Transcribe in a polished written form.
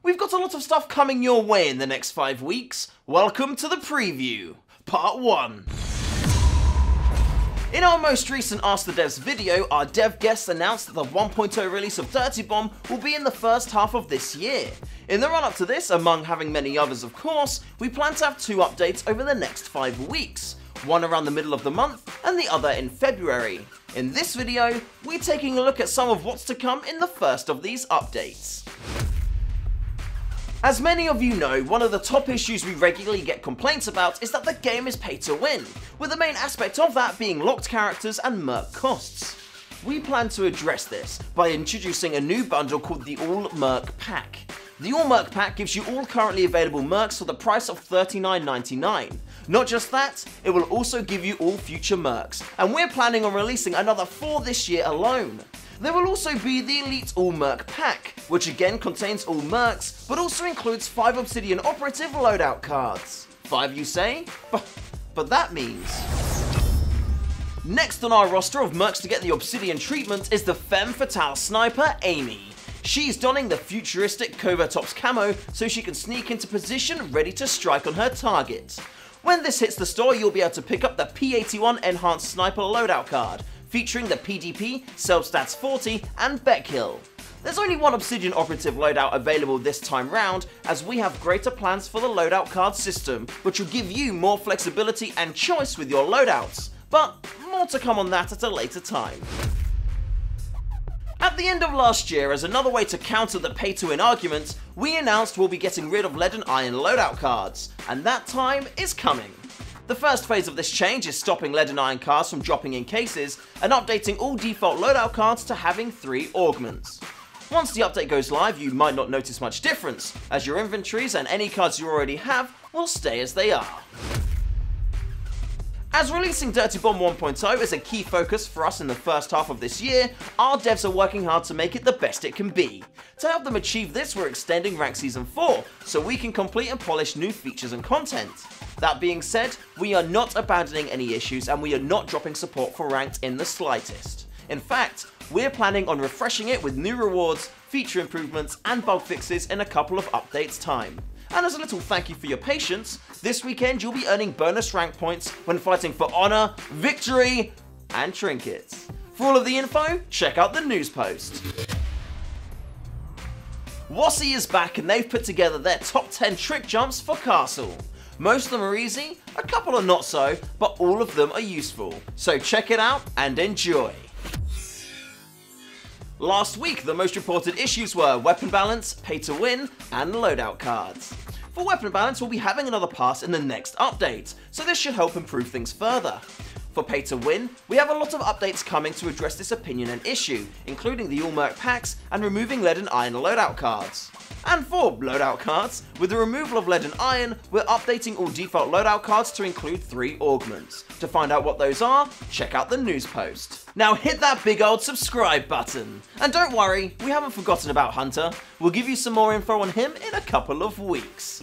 We've got a lot of stuff coming your way in the next 5 weeks. Welcome to the preview, part 1. In our most recent Ask the Devs video, our dev guests announced that the 1.0 release of Dirty Bomb will be in the first half of this year. In the run-up to this, among having many others of course, we plan to have 2 updates over the next 5 weeks. One around the middle of the month, and the other in February. In this video, we're taking a look at some of what's to come in the first of these updates. As many of you know, one of the top issues we regularly get complaints about is that the game is pay to win, with the main aspect of that being locked characters and merc costs. We plan to address this by introducing a new bundle called the All Merc Pack. The All Merc Pack gives you all currently available mercs for the price of $39.99. Not just that, it will also give you all future mercs, and we're planning on releasing another 4 this year alone. There will also be the Elite All Merc Pack, which again contains all mercs, but also includes 5 Obsidian Operative loadout cards. 5 you say? But that means... Next on our roster of mercs to get the Obsidian treatment is the Femme Fatale Sniper, Amy. She's donning the futuristic Covert Ops camo so she can sneak into position ready to strike on her target. When this hits the store, you'll be able to pick up the P81 Enhanced Sniper loadout card, featuring the PDP, Self-Stats 40 and Beckhill. There's only one Obsidian Operative loadout available this time round, as we have greater plans for the loadout card system, which will give you more flexibility and choice with your loadouts, but more to come on that at a later time. At the end of last year, as another way to counter the pay-to-win argument, we announced we'll be getting rid of Lead and Iron loadout cards, and that time is coming. The first phase of this change is stopping Lead and Iron cards from dropping in cases, and updating all default loadout cards to having 3 augments. Once the update goes live, you might not notice much difference, as your inventories and any cards you already have will stay as they are. As releasing Dirty Bomb 1.0 is a key focus for us in the first half of this year, our devs are working hard to make it the best it can be. To help them achieve this, we're extending Rank Season 4, so we can complete and polish new features and content. That being said, we are not abandoning any issues and we are not dropping support for Ranked in the slightest. In fact, we're planning on refreshing it with new rewards, feature improvements and bug fixes in a couple of updates time. And as a little thank you for your patience, this weekend you'll be earning bonus rank points when fighting for honour, victory and trinkets. For all of the info, check out the news post. WotC is back and they've put together their top 10 trick jumps for Castle. Most of them are easy, a couple are not so, but all of them are useful. So check it out and enjoy. Last week, the most reported issues were weapon balance, pay to win, and loadout cards. For weapon balance, we'll be having another pass in the next update, so this should help improve things further. For pay to win, we have a lot of updates coming to address this opinion and issue, including the All Merc packs and removing Lead and Iron loadout cards. And for loadout cards, with the removal of Lead and Iron, we're updating all default loadout cards to include 3 augments. To find out what those are, check out the news post. Now hit that big old subscribe button. And don't worry, we haven't forgotten about Hunter. We'll give you some more info on him in a couple of weeks.